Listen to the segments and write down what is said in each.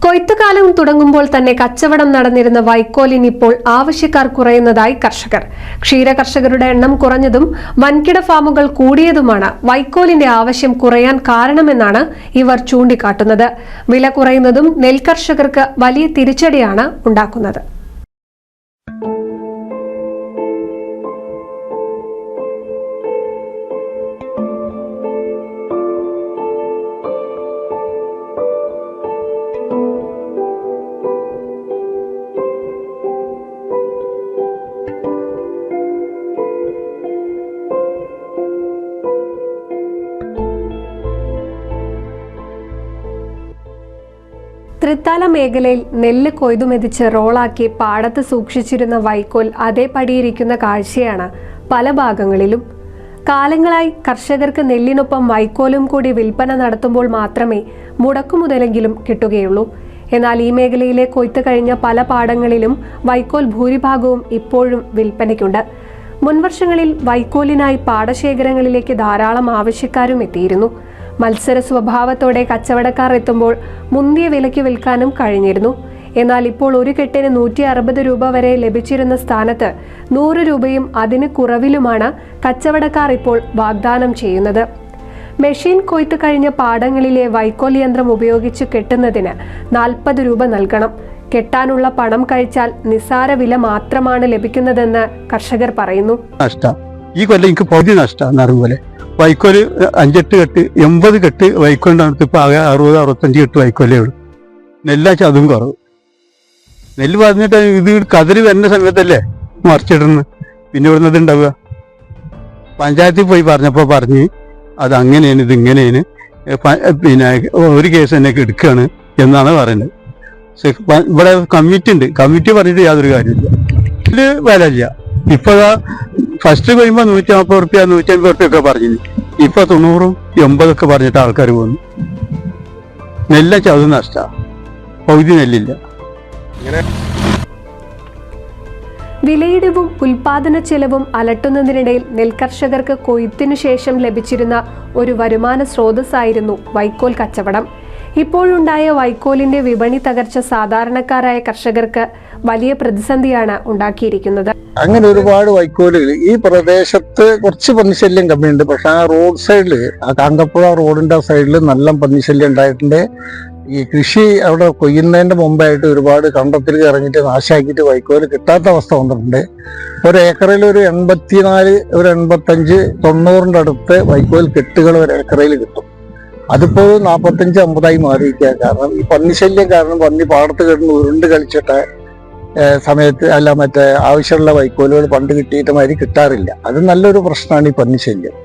കൊയ്ത്തുകാലം തുടങ്ങുമ്പോൾ തന്നെ കച്ചവടം നടന്നിരുന്ന വൈക്കോലിന് ഇപ്പോൾ ആവശ്യക്കാർ കുറയുന്നതായി കർഷകർ. ക്ഷീര കർഷകരുടെ എണ്ണം കുറഞ്ഞതും വൻകിട ഫാമുകൾ കൂടിയതുമാണ് വൈക്കോലിന്റെ ആവശ്യം കുറയാൻ കാരണമെന്നാണ് ഇവർ ചൂണ്ടിക്കാട്ടുന്നത്. വില കുറയുന്നതും നെൽകർഷകർക്ക് വലിയ തിരിച്ചടിയാണ് ഉണ്ടാക്കുന്നത്. തൃത്താല മേഖലയിൽ നെല്ല് കൊയ്തുമെതിച്ച് റോളാക്കി പാടത്ത് സൂക്ഷിച്ചിരുന്ന വൈക്കോൽ അതേപടിയിരിക്കുന്ന കാഴ്ചയാണ് പല ഭാഗങ്ങളിലും. കാലങ്ങളായി കർഷകർക്ക് നെല്ലിനൊപ്പം വൈക്കോലും കൂടി വിൽപ്പന നടത്തുമ്പോൾ മാത്രമേ മുടക്കുമുതലെങ്കിലും കിട്ടുകയുള്ളൂ. എന്നാൽ ഈ മേഖലയിലെ കൊയ്ത്ത് കഴിഞ്ഞ പല പാടങ്ങളിലും വൈക്കോൽ ഭൂരിഭാഗവും ഇപ്പോഴും വിൽപ്പനയ്ക്കുണ്ട്. മുൻവർഷങ്ങളിൽ വൈക്കോലിനായി പാടശേഖരങ്ങളിലേക്ക് ധാരാളം ആവശ്യക്കാരും എത്തിയിരുന്നു. മത്സര സ്വഭാവത്തോടെ കച്ചവടക്കാർ എത്തുമ്പോൾ മുന്തിയ വിലയ്ക്ക് വിൽക്കാനും കഴിഞ്ഞിരുന്നു. എന്നാൽ ഇപ്പോൾ ഒരു കെട്ടിന് 160 രൂപ വരെ ലഭിച്ചിരുന്ന സ്ഥാനത്ത് 100 രൂപയും അതിന് കുറവിലുമാണ് കച്ചവടക്കാർ ഇപ്പോൾ വാഗ്ദാനം ചെയ്യുന്നത്. മെഷീൻ കൊയ്ത്ത് കഴിഞ്ഞ പാടങ്ങളിലെ വൈക്കോൽ യന്ത്രം ഉപയോഗിച്ച് കെട്ടുന്നതിന് 40 രൂപ നൽകണം. കെട്ടാനുള്ള പണം കഴിച്ചാൽ നിസ്സാര വില മാത്രമാണ് ലഭിക്കുന്നതെന്ന് കർഷകർ പറയുന്നു. ഈ കൊല്ലം എനിക്ക് പകുതി നഷ്ടം പോലെ വൈക്കോല് 5-8 കെട്ട് 80 കെട്ട് വൈക്കോലിൻ്റെ അടുത്ത് ഇപ്പം ആകെ 60-65 കെട്ട് വൈക്കോലേ ഉള്ളൂ. നെല്ലാച്ച അതും കുറവ്. നെല്ല് പറഞ്ഞിട്ട് ഇത് കതിര് വരുന്ന സമയത്തല്ലേ മറിച്ചിടുന്നത്. പിന്നെ ഇവിടുന്നത് ഉണ്ടാവുക. പഞ്ചായത്തിൽ പോയി പറഞ്ഞപ്പോൾ പറഞ്ഞ് അത് അങ്ങനെയാണ് ഇതിങ്ങനെയാണ്, പിന്നെ ഒരു കേസ് തന്നെ എടുക്കുകയാണ് എന്നാണ് പറയുന്നത്. ഇവിടെ കമ്മിറ്റി ഉണ്ട്, കമ്മിറ്റി പറഞ്ഞിട്ട് യാതൊരു കാര്യമില്ല. ഇതിൽ വില ഇല്ല. ഇപ്പൊ ഫസ്റ്റ് കഴിയുമ്പോൾ 140 റുപ്യ 150 റുപ്യ ഒക്കെ പറഞ്ഞു. ഇപ്പൊ 90-80 പറഞ്ഞിട്ട് ആൾക്കാർ പോകുന്നു. നെല്ല ചതു നഷ്ട, പകുതി നെല്ലില്ല. വിലയിടിവും ഉൽപാദന ചെലവും അലട്ടുന്നതിനിടയിൽ നെൽകർഷകർക്ക് കൊയ്ത്തിനു ശേഷം ലഭിച്ചിരുന്ന ഒരു വരുമാന സ്രോതസ്സായിരുന്നു വൈക്കോൽ കച്ചവടം. ഇപ്പോഴുണ്ടായ വൈക്കോലിന്റെ വിപണി തകർച്ച സാധാരണക്കാരായ കർഷകർക്ക് വലിയ പ്രതിസന്ധിയാണ് ഉണ്ടാക്കിയിരിക്കുന്നത്. അങ്ങനെ ഒരുപാട് വൈക്കോലുകൾ ഈ പ്രദേശത്ത് കുറച്ച് പന്നിശല്യം കമ്മിയുണ്ട്. പക്ഷെ ആ റോഡ് സൈഡിൽ, ആ കാങ്കപ്പുഴ റോഡിന്റെ സൈഡിൽ നല്ല പന്നിശല്യം ഉണ്ടായിട്ടുണ്ട്. ഈ കൃഷി അവിടെ കൊയ്യുന്നതിന്റെ മുമ്പായിട്ട് ഒരുപാട് കണ്ടത്തിൽ ഇറങ്ങിയിട്ട് നാശാക്കിയിട്ട് വൈക്കോല് കിട്ടാത്ത അവസ്ഥ വന്നിട്ടുണ്ട്. ഒരു ഏക്കറിൽ ഒരു 84, ഒരു 85, 90 അടുത്ത് വൈക്കോൽ കെട്ടുകൾ ഒരു ഏക്കറയിൽ കിട്ടും. അതിപ്പോൾ 45-50 മാറിയിരിക്കുക. കാരണം ഈ പന്നിശല്യം കാരണം പന്നി പാടത്ത് കിടന്ന് ഉരുണ്ട് കളിച്ചിട്ട് സമയത്ത് അല്ല മറ്റേ ആവശ്യമുള്ള വൈക്കോലുകൾ പണ്ട് കിട്ടിയിട്ട് മാതിരി കിട്ടാറില്ല. അത് നല്ലൊരു പ്രശ്നമാണ് ഈ പന്നിശല്യം.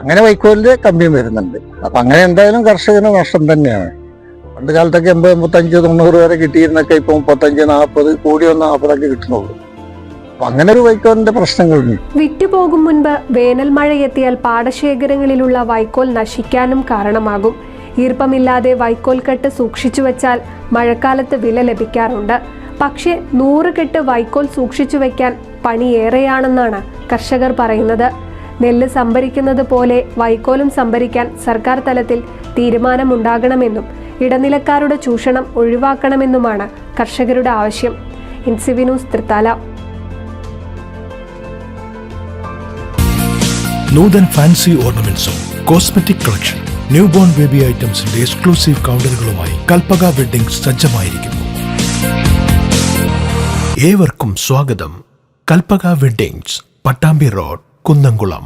അങ്ങനെ വൈക്കോലിന്റെ കമ്മിയും വരുന്നുണ്ട്. അപ്പൊ അങ്ങനെ എന്തായാലും കർഷകന് നഷ്ടം തന്നെയാണ്. പണ്ട് കാലത്തൊക്കെ 80-85-90 വരെ കിട്ടിയിരുന്നൊക്കെ ഇപ്പൊ 35-40 കൂടി വന്ന 40 കിട്ടുന്നുള്ളൂ. അപ്പൊ അങ്ങനെ ഒരു വൈക്കോലിന്റെ പ്രശ്നങ്ങളുണ്ട്. വിറ്റുപോകും മുൻപ് വേനൽ മഴ എത്തിയാൽ പാടശേഖരങ്ങളിലുള്ള വൈക്കോൽ നശിക്കാനും കാരണമാകും. ഈർപ്പമില്ലാതെ വൈക്കോൽ കെട്ട് സൂക്ഷിച്ചു വെച്ചാൽ മഴക്കാലത്ത് വില ലഭിക്കാറുണ്ട്. പക്ഷേ 100 കെട്ട് വൈക്കോൽ സൂക്ഷിച്ചു വെക്കാൻ പണിയേറെയാണെന്നാണ് കർഷകർ പറയുന്നത്. നെല്ല് സംഭരിക്കുന്നത് പോലെ വൈക്കോലും സംഭരിക്കാൻ സർക്കാർ തലത്തിൽ തീരുമാനമുണ്ടാകണമെന്നും ഇടനിലക്കാരുടെ ചൂഷണം ഒഴിവാക്കണമെന്നുമാണ് കർഷകരുടെ ആവശ്യം. NCV news Thrithala. Nuthan fancy ഓർണമെന്റ്സും cosmetic collection, new born baby ഐറ്റംസിന്റെ എക്സ്ക്ലൂസീവ് കൗണ്ടറുകളുമായി കൽപ്പക വെഡ്ഡിംഗ്സ് സജ്ജമായിരിക്കുന്നു. ഏവർക്കും സ്വാഗതം. Kalpaka weddings, Pattambi road, Kunnamkulam.